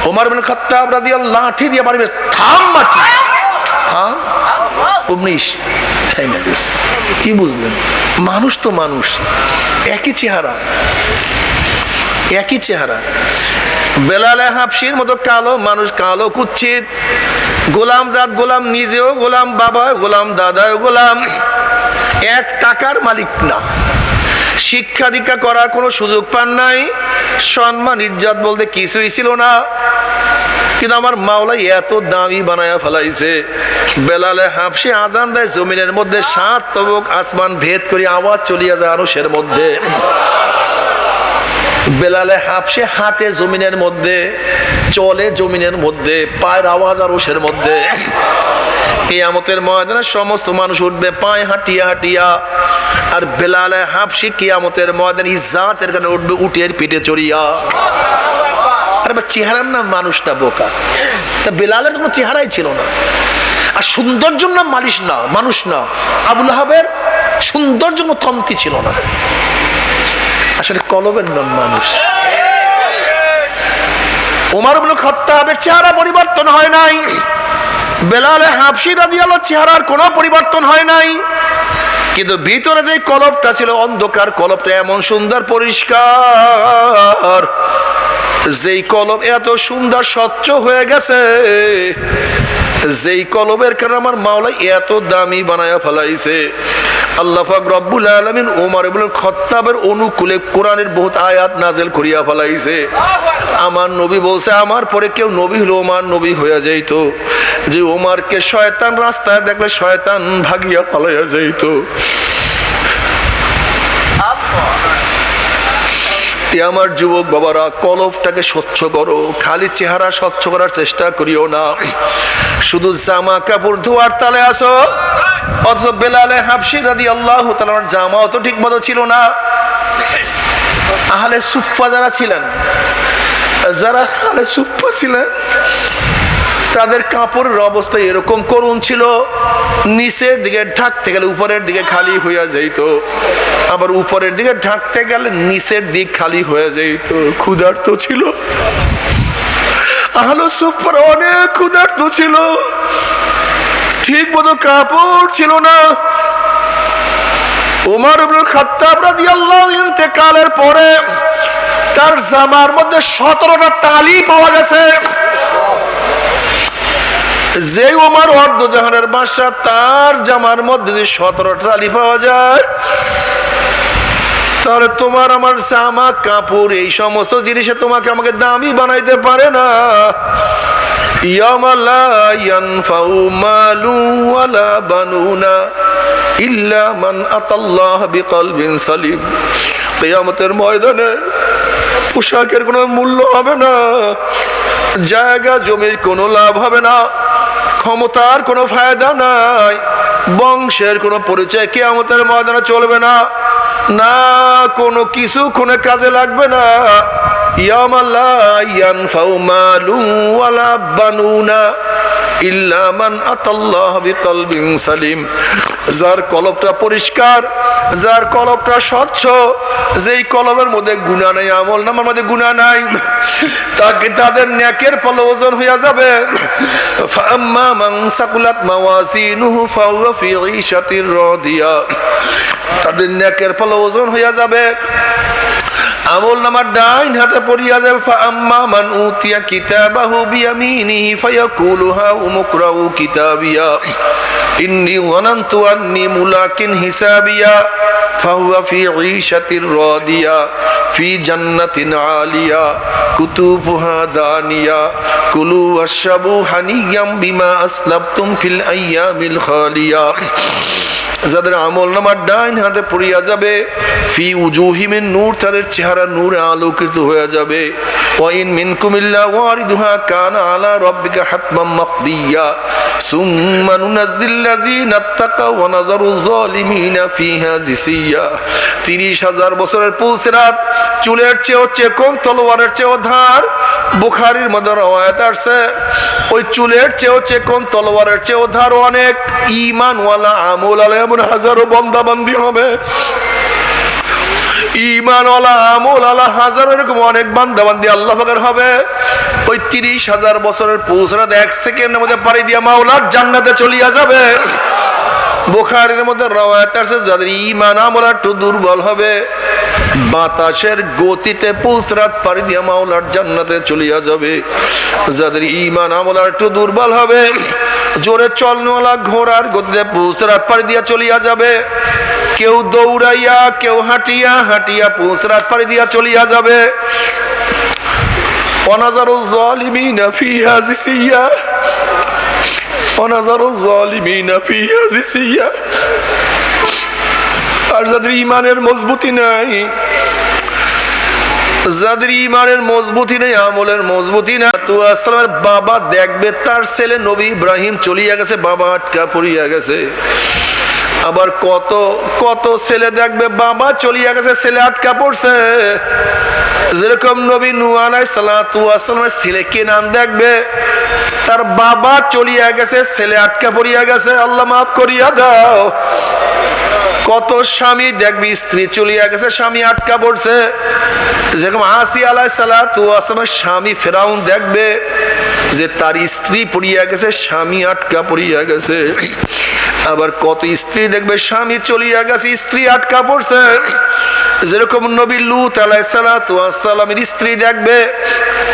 ওমর ইবনে খাত্তাব রাদিয়াল্লাহু লাঠি দিয়ে মারবে, থাম মাটি থাম। 19 কি বুঝলেন? মানুষ তো মানুষ, একই চেহারা, একই চেহারা। বেলালে হাবশির মতো কালো মানুষ, কালো কুচ্ছিত, গোলাম জাত গোলাম, নিজেও গোলাম, বাবা গোলাম, দাদাও গোলাম, এক টাকার মালিক না, শিক্ষা দীক্ষা করার কোনো সুযোগ পান নাই, সম্মান ইজ্জত বলতে কিছুই ছিল না। কিন্তু আমার মাওলা এত দামি বানায়া ফেলাইছে, বেলালে হাবশি আজান দেয় জমিনের মধ্যে, 7 তবক আসমান ভেদ করে আওয়াজ চলিয়া যায় আরশের মধ্যে। বেলালে হাবশি হাঁটে জমিনের মধ্যে, চলে জমিনের মধ্যে, পায়ের আওয়াজ আরশের মধ্যে। কিয়ামতের ময়দানে সমস্ত মানুষ উঠবে পায়ে হাঁটিয়া হাঁটিয়া, আর বেলালে হাবশি কিয়ামতের ময়দানে ইজ্জাতের কারণে উঠবে উটের পিঠে চড়িয়া। আরে চেহারার না মানুষ না, বোকা। তা বেলালের কোনো চেহারাই ছিল না, আর সৌন্দর্য না মালিশ না, মানুষ না। আবু লাহাবের সৌন্দর্য তন্তি ছিল না, আসলে কলবের নাম মানুষ। ওমর ইবনে খাত্তাবের চেহারা পরিবর্তন হয় নাই, বেলালে হাবশি রাদিয়াল্লাহু চেহারার কোনো পরিবর্তন হয় নাই, কিন্তু ভিতরে যে কলবটা ছিল অন্ধকার, কলবটা এমন সুন্দর পরিষ্কার, যেই কলব এত সুন্দর স্বচ্ছ হয়ে গেছে, যেই কলবের কারণে আমার মাওলা এত দামি বানায়া ফেলাইছে। আল্লাহ পাক রব্বুল আলামিন ওমর ইবনে খাত্তাবের অনুকূলে কোরআনের বহুত আয়াত নাযিল করিয়া ফেলাইছে। আমার নবী বলছে, আমার পরে কেউ নবী হলো ওমর নবী হয়ে যাইত, যে ওমরকে শয়তান রাস্তায় দেখলে শয়তান ভাগিয়া পালাইয়া যাইত। আমার যুবক বাবারা, কলবটাকে স্বচ্ছ করো, খালি চেহারা স্বচ্ছ করার চেষ্টা করিও না। শুধু জামা কাপড় ধোয়ার তালে আসো। অথচ বেলালে হাবশি রাদিয়াল্লাহু তাআলার জামাও তো ঠিক মতো ছিল না। আহলে সুফফা যারা ছিলেন, যারা আহলে সুফফা ছিলেন, তাদের কাপড়ের অবস্থা এরকম করুণ ছিল, নিচের দিকে ঢাকতে গেলে উপরের দিকে খালি হইয়া যাইত, আবার উপরের দিকে ঢাকতে গেলে নিচের দিক খালি হয়ে যাইত। ক্ষুধার্ত ছিল, আহলে সুফফার অনেক ক্ষুধার্ত ছিল, ঠিক মতো কাপড় ছিল না। ওমর ইবনে খাত্তাব রাদিয়াল্লাহু ইন্তেকালের পরে তার জামার মধ্যে 17টা তালি পাওয়া গেছে। যে ওমর অর্ধ জাহানের বাদশা, তার জামার মধ্যে যদি 17টা তালি পাওয়া যায়, তাহলে তোমার আমার জামা কাপড় এই সমস্ত জিনিসে তোমাকে আমাকে দামি বানাইতে পারে না। ইয়াউমা লা ইয়ানফাউ মালু ওয়ালা বানুনা ইল্লা মান আতাল্লাহ বিকলবিন সালিম। কিয়ামতের ময়দানে পোশাকের কোনো মূল্য হবে না, জায়গা জমির কোনো লাভ হবে না, ক্ষমতার কোনো ফায়দা নাই, বংশের কোনো পরিচয় কিয়ামতের ময়দানে চলবে না, না কোনো কিছু কোনো কাজে লাগবে না। ইয়াউমা লা ইয়ানফাউ মালু ওয়ালা বানুনা ইল্লা মান আতাল্লাহ বিকলবিন সালিম। যার কলবটা পরিষ্কার, যার কলবটা স্বচ্ছ, যেই কলবের মধ্যে গুনাহ নাই, আমল নামার মধ্যে গুনাহ নাই, তাকে তাদের নেকের পাল্লা ওজন হইয়া যাবে। ফাআম্মা মান সাকুলাত মাওয়াজিনুহু ফাহুয়া ফি ঈশাতির রাদিয়া। তাদের নেকের পাল্লা ওজন হইয়া যাবে, আমল নামার ডাইন হাতে পড়িয়া যাবে। ফাআম্মা মান উতিয়া কিতাবাহু বিয়ামিনিহি ফায়াকুলু হা উমকরাউ কিতাবিয়া ইন্নী যানানতু আন্নী মুলাকিন হিসাবিয়া ফাহুয়া ফি ঈশাতির রাদিয়া ফি জান্নাতিন আলিয়া কুতুবুহা দানিয়া কুলু ওয়াশরাবু হানিয়াম বিমা আসলাফতুম ফিল আইয়ামিল খালিয়া। যাদের আমল নামার ডাইন হাতে পড়িয়া যাবে, ফি উজুহিমিন নূর, তাদের চেহারা নূরে আলোকিত হয়ে যাবে। ওয়াইন মিনকুম ইল্লা ওয়ারিদুহা কানা আলা রাব্বিকা হাতমান মাকদিয়া সুম্মা নুনাজ্জিল্লাযীনা তাকাউ ওয়া নাযারুয যালিমিনা ফিহা জিসিয়া। ৩০,০০০ বছরের পুলসিরাত চুলের চেয়েও চিকন, তলোয়ারের চেয়েও ধার। বুখারীর মধ্যে রওয়ায়াত আছে, ওই চুলের চেয়েও চিকন, তলোয়ারের চেয়েও ধার অনেক ঈমানওয়ালা আমলওয়ালা এমন হাজারো বান্দাবান্দি হবে। ঈমানওয়ালা আমলওয়ালা হাজারো এরকম অনেক বান্দাবান্দি আল্লাহ পাকের হবে। ওই ৩০,০০০ বছরের পুলসিরাত ১ সেকেন্ডের মধ্যে পাড়ি দিয়া মাওলার জান্নাতে চলিয়া যাবে। বুখারীর মধ্যে রওয়ায়াত আছে, যাদের ঈমান আমল একটু দুর্বল হবে, বাতাসের গতিতে পুলসিরাত পাড়ি দিয়া মাওলার জান্নাতে চলিয়া যাবে। যাদের ঈমান আমল একটু দুর্বল হবে, জোরে চলনওয়ালা ঘোড়ার গতিতে পুলসিরাত পাড়ি দিয়া চলিয়া যাবে। কেউ দৌড়াইয়া, কেউ হাঁটিয়া হাঁটিয়া পুলসিরাত পাড়ি দিয়া চলিয়া যাবে। ওয়ানাযারুয যালিমিনা ফিহা জিসিয়া, ওয়ানাযারুয যালিমিনা ফিহা জিসিয়া। আর যাদের ঈমানের মজবুতি নাই, যাদের ঈমানের মজবুতি নেই, আমলের মজবুতি না, তো আসসালামের বাবা দেখবে তার ছেলে নবী ইব্রাহিম চলিয়া গেছে, বাবা আটকা পড়িয়া গেছে। আবার কত কত ছেলে দেখবে বাবা চলিয়া গেছে, ছেলে আটকা পড়ছে। যেরকম নবী নূহ আলাইহিস সালাতু ওয়াস সালামের ছেলে কেনান দেখবে তার বাবা চলিয়া গেছে, ছেলে আটকা পড়িয়া গেছে, আল্লাহ মাফ করিয়া দাও। কত স্বামী দেখবি স্ত্রী চলিয়া গেছে, স্বামী আটকা পড়ছে। যেরকম আসিয়া আলাইহিস সালাতু ওয়াস সালামের স্বামী ফিরাউন দেখবে যে তার স্ত্রী পড়িয়া গেছে, স্বামী আটকা পড়িয়া গেছে। আবার কত স্ত্রী দেখবে স্বামী চলিয়া গেছে, স্ত্রী আটকা পড়ছে। যেরকম নবী লূত আলাইহিস সালাতু ওয়াস সালামের স্ত্রী দেখবে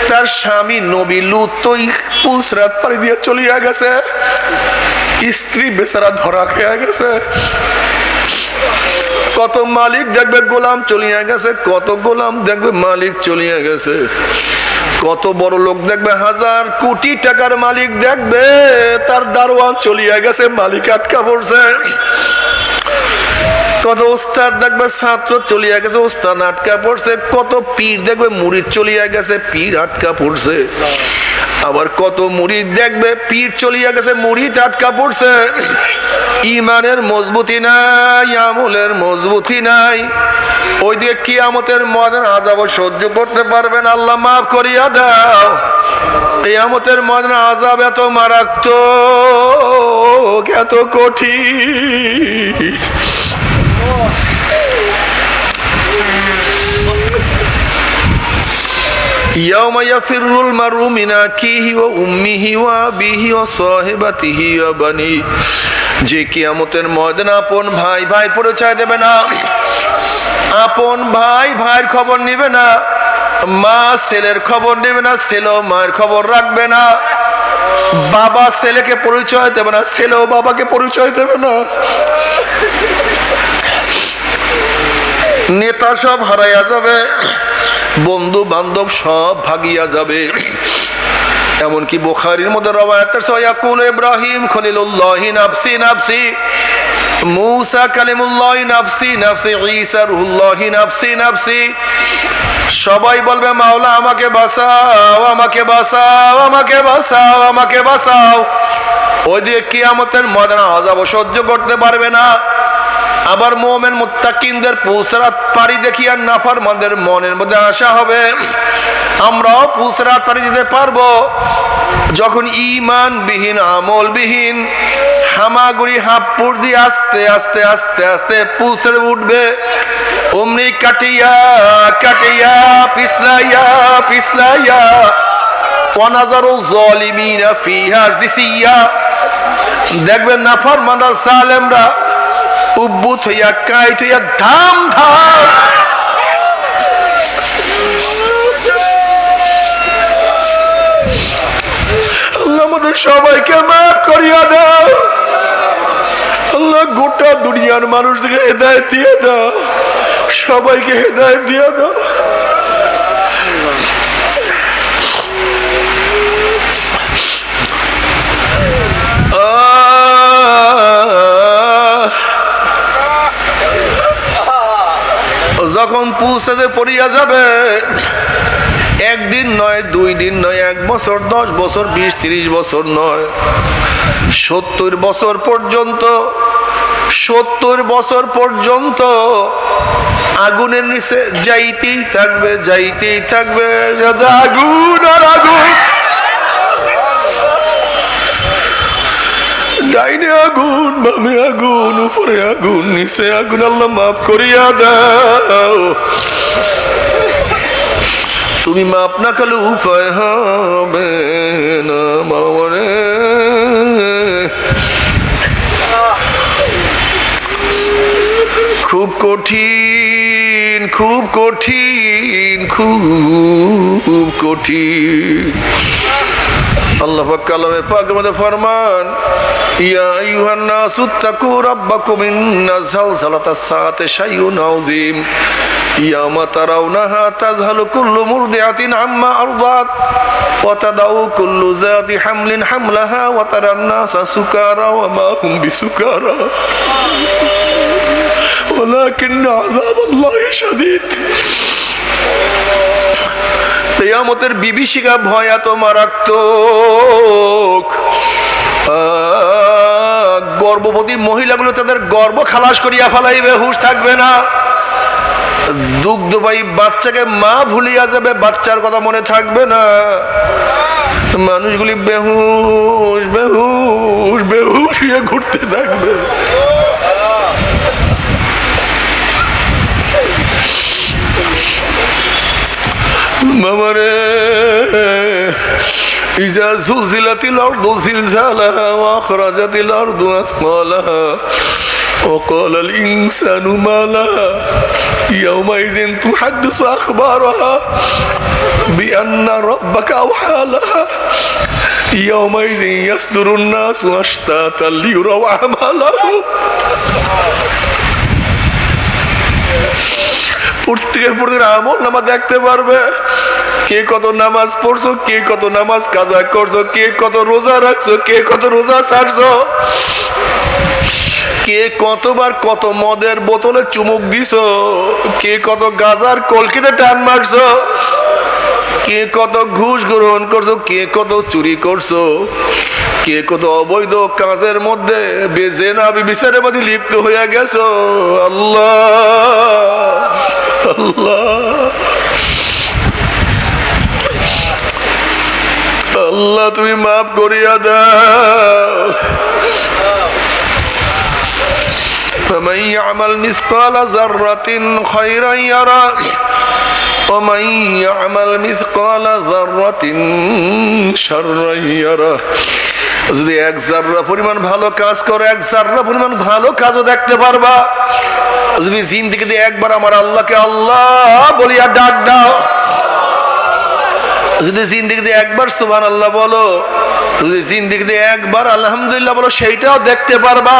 তার স্বামী নবী লূত তো পুলসিরাত পাড়ি দিয়ে চলিয়া গেছে, স্ত্রী বেচারা ধরা খেয়ে গেছে। কত মালিক দেখবে গোলাম চলিয়া গেছে, কত গোলাম দেখবে মালিক চলিয়া গেছে। কত বড় লোক দেখবে, ১,০০০ কোটি টাকার মালিক দেখবে তার দারোয়ান চলিয়া গেছে, মালিক আটকা পড়ছে। কত উস্তাদ দেখবে ছাত্র চলিয়া গেছে, উস্তাদ আটকা পড়ছে। কত পীর দেখবে মুরিদ চলিয়া গেছে, পীর আটকা পড়ছে। আবার কত মুরিদ দেখবে পীর চলিয়া গেছে, মুরিদ আটকা পড়ছে। ঈমানের মজবুতি নাই, আমলের মজবুতি নাই। ওই দিকে কিয়ামতের ময়দানে আযাব সহ্য করতে পারবেন, আল্লাহ মাফ করিয়া দাও। কিয়ামতের ময়দানে আযাব এত মারাত্মক, এত কঠিন। ইয়াউমা ইয়াফিরুল মারউ মিন আখিহি ওয়া উম্মিহি ওয়া আবিহি ওয়া সাহিবাতিহি ওয়া বানি। যে কিয়ামতের ময়দানে আপন ভাই ভাই পরিচয় দেবে না, আপন ভাই ভাইয়ের খবর নেবে না, মা ছেলের খবর নেবে না, ছেলেও মায়ের খবর রাখবে না, বাবা ছেলেকে পরিচয় দেবে না, ছেলেও বাবাকে পরিচয় দেবে না। নেতা সব হারাইয়া যাবে, বন্ধু বান্ধব সব ভাগিয়া যাবে। এমনকি বুখারীর মধ্যে রওয়ায়াত আছে, ইয়াকুল ইব্রাহিম খলিলুল্লাহি নাফসি নাফসি, মূসা কালিমুল্লাহি নাফসি নাফসি, ঈসা রূহুল্লাহি নাফসি নাফসি। সবাই বলবে মাওলা আমাকে বাঁচাও, আমাকে বাঁচাও, আমাকে বাঁচাও, আমাকে বাঁচাও। ওই দিকে কিয়ামতের ময়দানে আযাব সহ্য করতে পারবে না। আবার মুমিন মুত্তাকিনদের পুলসিরাত পাড়ি দেখিয়া নাফরমানদের মনের মধ্যে আশা হবে আমরাও পুলসিরাত পাড়ি দিতে পারবো। যখন ঈমান বিহীন, আমল বিহীন হামাগুড়ি হাঁপুড় দিয়ে আস্তে আস্তে আস্তে আস্তে পুলসিরাত উঠবে, অমনি কাটিয়া কাটিয়া পিছলাইয়া পিছলাইয়া ওয়ানাযারু যালিমিনা ফিহা জিসিয়া। দেখবেন নাফরমানরা, জালেমরা উব্বুত হইয়া কাইত হইয়া ধাম ধাম আল্লাহ আমাদের সবাইকে মাফ করিয়া দাও। আল্লাহ গোটা দুনিয়ার মানুষদেরকে হেদায়েত দিয়ে দাও, সবাইকে হেদায়েত দিয়ে দাও। যখন পৌঁছাতে পড়িয়া যাবে, একদিন নয়, 2 দিন নয়, 1 বছর, 10 বছর, 20-30 বছর নয়, 70 বছর পর্যন্ত, 70 বছর পর্যন্ত আগুনের নিচে যাইতেই থাকবে, যাইতেই থাকবে, আগুন আর আগুন, ডাইনে আগুন, বামে আগুন, উপরে আগুন, নিচে আগুন। আল্লাহ মাফ করিয়া দাও। তুমি মাপ না করলে উপায় হবে না মাওরে। খুব কঠিন, খুব কঠিন, খুব কঠিন। আল্লাহ পাক কালামে পাকের মধ্যে ফরমান, ইয়া আইয়ুহান নাসু তাকু রাব্বাকুম ইন্না যালজালাতাস সাআতি শাইউন আযীম ইয়াওমা তারাউনাহা তাযহালু কুল্লু মুরদিআতিন আম্মা আরদাত ওয়া তাদাউ কুল্লু যাতি হামলিন হামলাহা ওয়া তারান নাসা সুকারা ওয়া মা হুম বিসুকারা ওয়ালাকিন আযাবাল্লাহি শাদীদ। কিয়ামতের বিভীষিকা ভয় এত মারাত্মক, গর্ভবতী মহিলাগুলো তাদের গর্ভ খালাস করিয়া ফেলাইবে, হুঁশ থাকবে না। দুগ্ধবাহী বাচ্চাকে মা ভুলিয়া যাবে, বাচ্চার কথা মনে থাকবে না। মানুষগুলি বেহুশ বেহুশ বেহুশ হয়ে ঘুরতে থাকবে। মামারে ইজা জুলজিলাতিল আরদু জিলজালাহা ওয়া আখরাজাতিল আরদু আসকালাহা ওয়া ক্বালাল ইনসানু মা লাহা ইয়াওমাইযিন তুহাদ্দিসু আখবারাহা বিআন্না রাব্বাকা আওহা লাহা ইয়াওমাইযিন ইয়াসদুরুন নাসু আশতাতান লিয়ুরাউ আমালাহুম। প্রত্যেকের আমল নামা দেখতে পারবে, কে কত নামাজ পড়ছো, কে কত নামাজ কাজা করছো, কে কত রোজা রাখছো, কে কত রোজা ছাড়ছো, কে কতবার কত মদের বোতলে চুমুক দিছো, কে কত গাজার কলকিতে টান মারছো, কে কত ঘুষ গ্রহণ করছো, কে কত চুরি করছো, কে কত অবৈধ কাজের মধ্যে বেজেনা বিচারের মধ্যে লিপ্ত হইয়া গেছো। আল্লাহ আল্লাহ আল্লাহ, তুমি মাফ করিয়া দাও। فمن يعمل مثقال ذرة خيرا يره ومن يعمل مثقال ذرة شرا يره। যদি 1 জাররা পরিমাণ ভালো কাজ করো, 1 জাররা পরিমাণ ভালো কাজও দেখতে পারবা। যদি জিন্দেগিতে একবার আমার আল্লাহকে আল্লাহ বলিয়া ডাক দাও, যদি জিন্দেগিতে একবার সুবহানাল্লাহ বলো, যদি জিন্দেগিতে একবার আলহামদুলিল্লাহ বলো, সেইটাও দেখতে পারবা।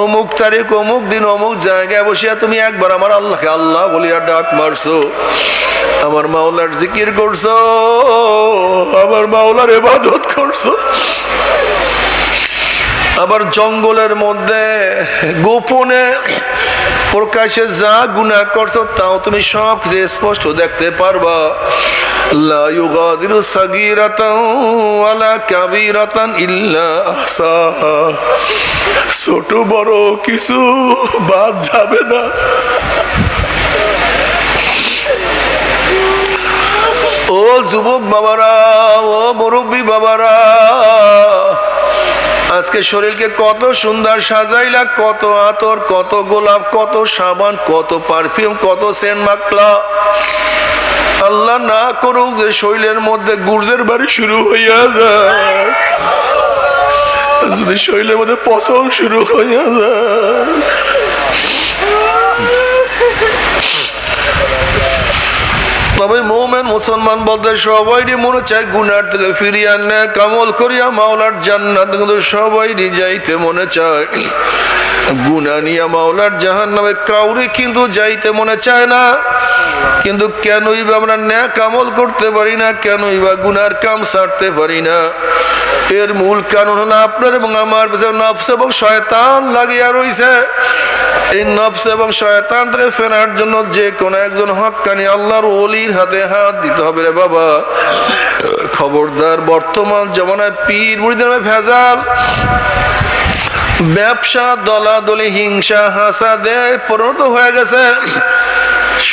অমুক তারিখ, অমুক দিন, অমুক জায়গায় বসিয়া তুমি একবার আমার আল্লাহকে আল্লাহ বলিয়া ডাক মারছো, আমার মাওলার জিকির করছো, আমার মাওলার ইবাদত করছো। আবার জঙ্গলের মধ্যে গোপনে প্রকাশে যা গুনাহ করছো তাও তুমি সব স্পষ্ট দেখতে পারবা। লা ইউগাদিরু সাগীরাতান ওয়ালা কাবীরাতান ইল্লা আহসাহা। ছোট বড় কিছু বাদ যাবে না। ও যুবক বাবারা, ও মুরব্বী বাবারা, আজকে শরীরকে কত সুন্দর সাজাইলা, কত আতর, কত গোলাপ, কত সাবান, কত পারফিউম, কত সেন্ট মাখলা। আল্লাহ না করুক যে শরীরের মধ্যে গুর্জের বাড়ি শুরু হইয়া যায়, যদি শরীরের মধ্যে পচন শুরু হইয়া যায়। তবে মুমিন মুসলমান বলতে সবাইরই মনে চায় গুনার থেকে ফিরিয়া নেয়, কামল করিয়া মাওলার জান্নাত, কিন্তু সবাইরই যাইতে মনে চায়। গুনাহ নিয়া মাওলার জাহান্নামে কাউরে কিন্তু যাইতে মনে চায় না। কিন্তু কেনই বা আমরা নেক আমল করতে পারি না, কেনই বা গুনার কাম ছাড়তে পারি না? এর মূল কারণ হলো আপনার এবং আমার পিছনে নফস এবং শয়তান লাগিয়া রইছে। এই নফস এবং শয়তান থেকে ফেরার জন্য যে কোনো একজন হক্কানি আল্লাহর ওলির হাতে হাত দিতে হবে রে বাবা। খবরদার, বর্তমান জমানায় পীর মুরিদের নামে ভেজাল, ব্যবসা, দলাদলি, হিংসা, হাসাদে পরিণত হয়ে গেছে।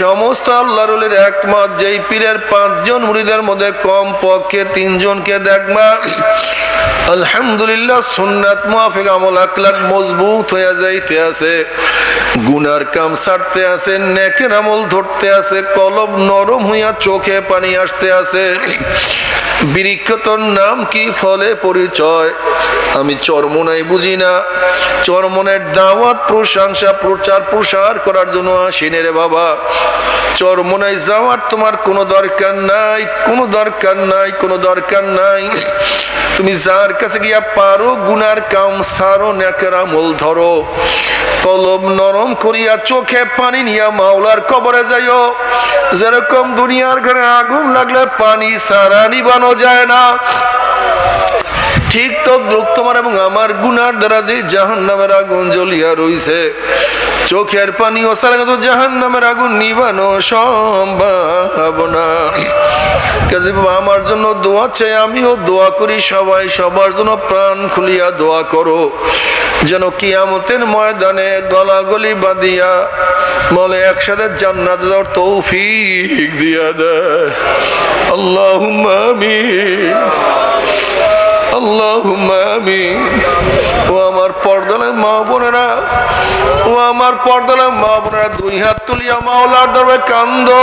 সমস্ত আল্লাহর ওলির একমত, যেই পীরের 5 জন মুরিদের মধ্যে কম পক্ষে 3 জনকে দেখবা আলহামদুলিল্লাহ সুন্নাত মুআফিক আমল আকলাক মজবুত হয়ে যাইতে আছে, গুনার কাম ছাড়তে আছে, নেকের আমল ধরতে আছে, কলব নরম হইয়া চোখে পানি আসতে আছে। বৃক্ষ তোর নাম কি, ফলে পরিচয়? আমি চরমোনাই বুঝি না, চরমনের দাওয়াত, প্রশংসা, প্রচার প্রসার করার জন্য আসিনি রে বাবা। চরমোনাই যাওয়ার তোমার কোনো দরকার নাই, কোনো দরকার নাই, কোনো দরকার নাই। তুমি যার কাছে গিয়া পারো গুনার কাম সারো, নেকের আমল ধরো, কলব নরম করিয়া চোখে পানি নিয়া মাওলার কবরে যাইও। যেরকম দুনিয়ার ঘরে আগুন লাগলে পানি সারা নিবানো যায় না, ঠিক তো তোমার এবং আমার গুনার দ্বারা যে জাহান্নামের আগুন জ্বলিয়া রইছে, চোখের পানি ও সারা তো জাহান্নামের আগুন নিবানো সম্ভব না। কাজে আমার জন্য দোয়া চাই, আমিও দোয়া করি, সবাই সবার জন্য প্রাণ খুলিয়া দোয়া করো, যেন কিয়ামতের ময়দানে গলাগলি বাঁধিয়া বলে একসাথে জান্নাতে যাওয়ার তৌফিক দিয়া দেয়। আল্লাহুম্মা আমিন, আল্লাহুম্মা আমিন। ও আমার পর্দার মা বোনেরা, ও আমার পর্দার মা বোনেরা, 2 হাত তুলিয়া মাওলার দরবারে কান্দো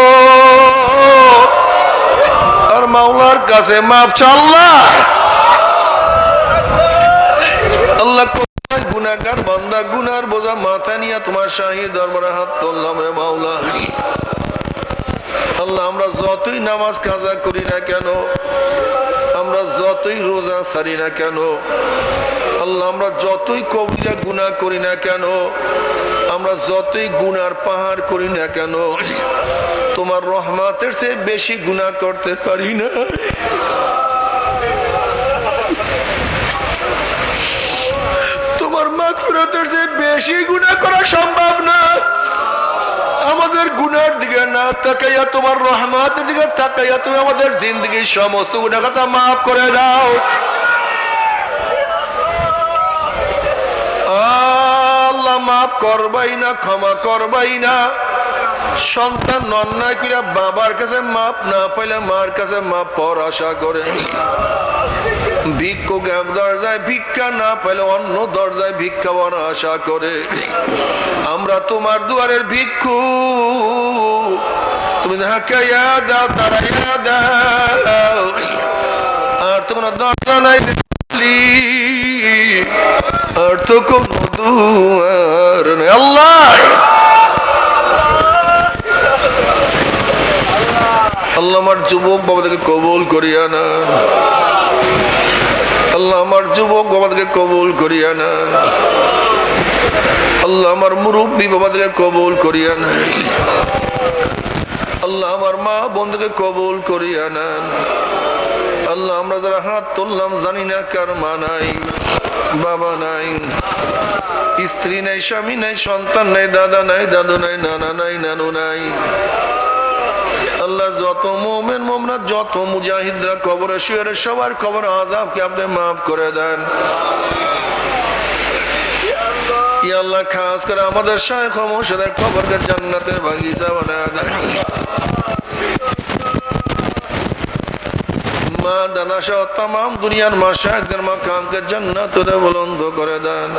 আর মাওলার কাছে মাপ চাও। আল্লাহ গুনাহগার বান্দা, গুনার বোঝা মাথা নিয়ে তোমার শাহী দরবারে হাত তুললাম রে মাওলা। আল্লাহ, আমরা যতই নামাজ কাজা করি না কেন, আমরা যতই রোজা ছাড়ি না কেন, আল্লাহ আমরা যতই কবিরা গুনাহ করি না কেন, আমরা যতই গুনার পাহাড় করি না কেন, তোমার রহমতের চেয়ে বেশি গুনাহ করতে পারি না। তোমার মাগফিরাতের চেয়ে বেশি গুনাহ করা সম্ভব না। আমাদের গুনার দিকে না তাকাইয়া তোমার রহমতের দিকে তাকাইয়া তুমি আমাদের জিন্দগির সমস্ত গুনাহ খাতা মাফ করে দাও। আল্লাহ মাফ করবাই না, ক্ষমা করবাই না। সন্তান অন্যায় করিয়া বাবার কাছে মাপ না পাইলে মার কাছে মাপ পাওয়ার আশা করে, ভিক্ষুক এক দরজায় ভিক্ষা না পাইলে অন্য দরজায় ভিক্ষা পাওয়ার আশা করে। আমরা তোমার দুয়ারের ভিক্ষু, তুমি ধাক্কাইয়া দাও, তারাইয়া দাও, আর তো কোনো দরজা নাই, আর তো কোনো দুয়ার নেই। আল্লাহ, আল্লাহ আমার যুবক বাবাদেরকে কবুল করিয়া না, আল্লাহ আমার যুবক বাবাদেরকে কবুল করিয়া না, আল্লাহ আমার মুরব্বী বাবাদেরকে কবুল করিয়া না, আল্লাহ আমার মা বোনদেরকে কবুল করিয়া না। আল্লাহ আমরা যারা হাত তুললাম জানি না কার মা নাই, বাবা নাই, স্ত্রী নাই, স্বামী নাই, সন্তান নাই, দাদা নাই, দাদু নাই, নানা নাই, নানু নাই। আল্লাহ যত মুমিন মুমিনাত, যত মুজাহিদরা কবরে শুয়ে সবার কবর আযাবকে আপনি মাফ করে দেন। ইয়া আল্লাহ, খাস করে আমাদের শায়েখ ও মুর্শিদের কবরকে জান্নাতের বাগিচা বানায় দেন। মা দাদা সহ তামাম দুনিয়ার মাশায়েখদের মাকামকে জান্নাতে বুলন্দ করে দেন।